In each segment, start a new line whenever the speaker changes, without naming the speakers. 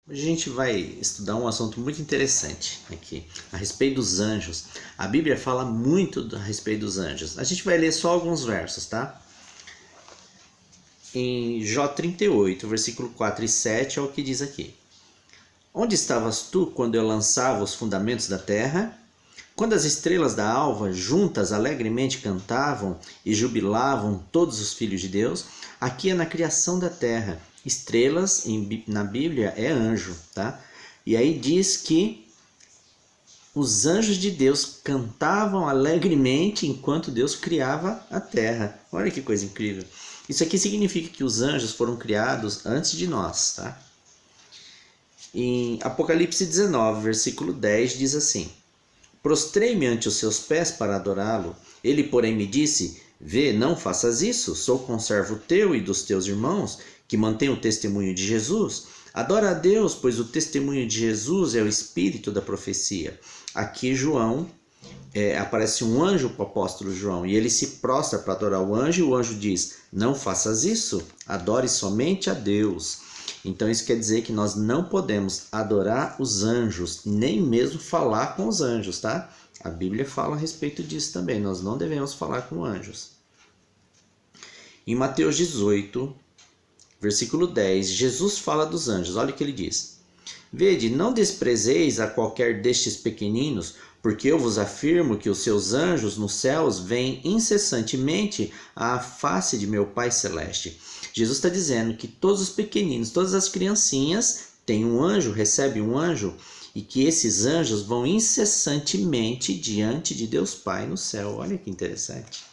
Hoje a gente vai estudar um assunto muito interessante aqui, a respeito dos anjos. A Bíblia fala muito a respeito dos anjos. A gente vai ler só alguns versos, tá? Em Jó 38, versículo 4 e 7 é o que diz aqui. Onde estavas tu quando eu lançava os fundamentos da terra? Quando as estrelas da alva juntas alegremente cantavam e jubilavam todos os filhos de Deus? Aqui é na criação da terra. Estrelas na Bíblia é anjo, tá? E aí diz que os anjos de Deus cantavam alegremente enquanto Deus criava a terra. Olha que coisa incrível. Isso aqui significa que os anjos foram criados antes de nós, tá? Em Apocalipse 19, versículo 10 diz assim: Prostrei-me ante os seus pés para adorá-lo. Ele, porém, me disse: Vê, não faças isso. Sou conservo teu e dos teus irmãos, que mantêm o testemunho de Jesus. Adora a Deus, pois o testemunho de Jesus é o espírito da profecia. Aqui João, aparece um anjo para o apóstolo João, e ele se prostra para adorar o anjo, e o anjo diz: Não faças isso, adore somente a Deus. Então isso quer dizer que nós não podemos adorar os anjos, nem mesmo falar com os anjos, tá? A Bíblia fala a respeito disso também, nós não devemos falar com anjos. Em Mateus 18, versículo 10, Jesus fala dos anjos, olha o que ele diz. Vede, não desprezeis a qualquer destes pequeninos, porque eu vos afirmo que os seus anjos nos céus veem incessantemente à face de meu Pai Celeste. Jesus está dizendo que todos os pequeninos, todas as criancinhas têm um anjo, recebem um anjo, e que esses anjos vão incessantemente diante de Deus Pai no céu. Olha que interessante.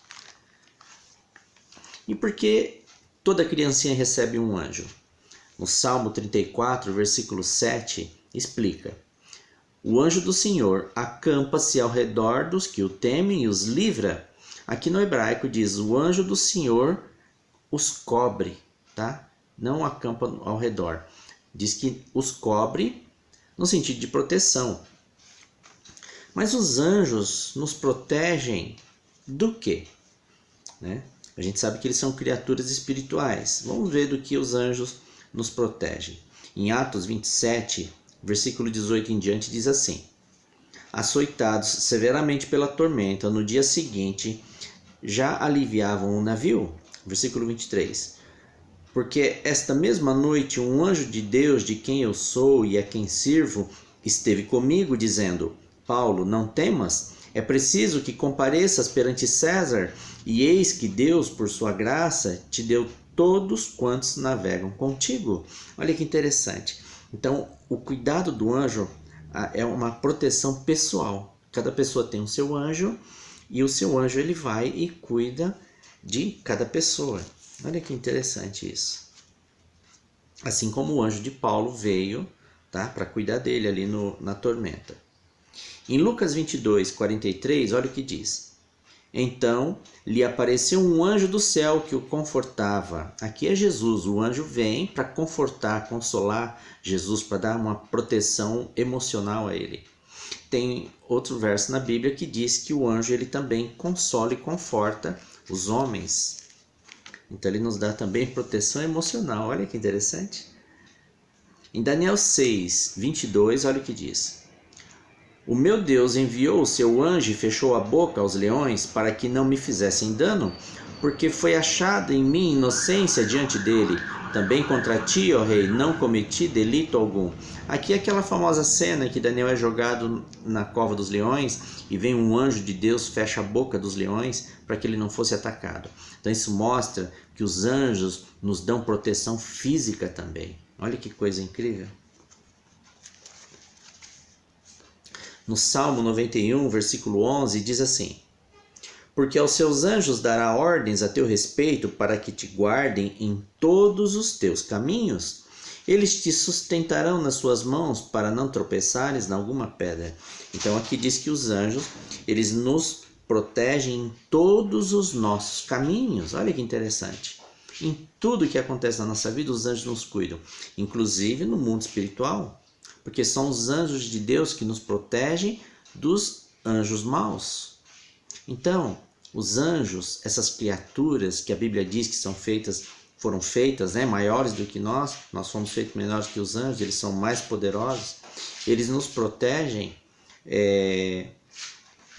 E por que toda criancinha recebe um anjo? No Salmo 34, versículo 7, explica: O anjo do Senhor acampa-se ao redor dos que o temem e os livra. Aqui no hebraico diz: o anjo do Senhor os cobre, tá? Não acampa ao redor. Diz que os cobre no sentido de proteção. Mas os anjos nos protegem do quê? Né? A gente sabe que eles são criaturas espirituais. Vamos ver do que os anjos nos protegem. Em Atos 27, versículo 18 em diante, diz assim: Açoitados severamente pela tormenta, no dia seguinte já aliviavam o navio. Versículo 23. Porque esta mesma noite um anjo de Deus, de quem eu sou e a quem sirvo, esteve comigo, dizendo: Paulo, não temas, é preciso que compareças perante César, e eis que Deus, por sua graça, te deu todos quantos navegam contigo. Olha que interessante. Então, o cuidado do anjo é uma proteção pessoal. Cada pessoa tem o seu anjo, e o seu anjo ele vai e cuida de cada pessoa. Olha que interessante isso. Assim como o anjo de Paulo veio, tá, para cuidar dele ali na tormenta. Em Lucas 22, 43, olha o que diz. Então lhe apareceu um anjo do céu que o confortava. Aqui é Jesus, o anjo vem para confortar, consolar Jesus, para dar uma proteção emocional a ele. Tem outro verso na Bíblia que diz que o anjo ele também consola e conforta os homens. Então ele nos dá também proteção emocional. Olha que interessante. Em Daniel 6, 22, olha o que diz. O meu Deus enviou o seu anjo e fechou a boca aos leões para que não me fizessem dano, porque foi achada em mim inocência diante dele. Também contra ti, ó rei, não cometi delito algum. Aqui é aquela famosa cena que Daniel é jogado na cova dos leões e vem um anjo de Deus, fecha a boca dos leões para que ele não fosse atacado. Então isso mostra que os anjos nos dão proteção física também. Olha que coisa incrível. No Salmo 91, versículo 11, diz assim: Porque aos seus anjos dará ordens a teu respeito para que te guardem em todos os teus caminhos. Eles te sustentarão nas suas mãos para não tropeçares em alguma pedra. Então aqui diz que os anjos, eles nos protegem em todos os nossos caminhos. Olha que interessante. Em tudo que acontece na nossa vida, os anjos nos cuidam, inclusive no mundo espiritual. Porque são os anjos de Deus que nos protegem dos anjos maus. Então, os anjos, essas criaturas que a Bíblia diz que são feitas foram feitas, né, maiores do que nós fomos feitos menores que os anjos, eles são mais poderosos, eles nos protegem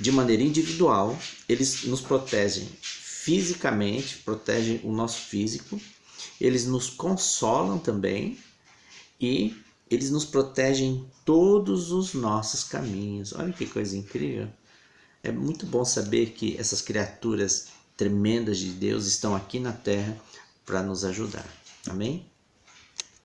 de maneira individual, eles nos protegem fisicamente, protegem o nosso físico, eles nos consolam também e eles nos protegem em todos os nossos caminhos. Olha que coisa incrível! É muito bom saber que essas criaturas tremendas de Deus estão aqui na terra para nos ajudar. Amém?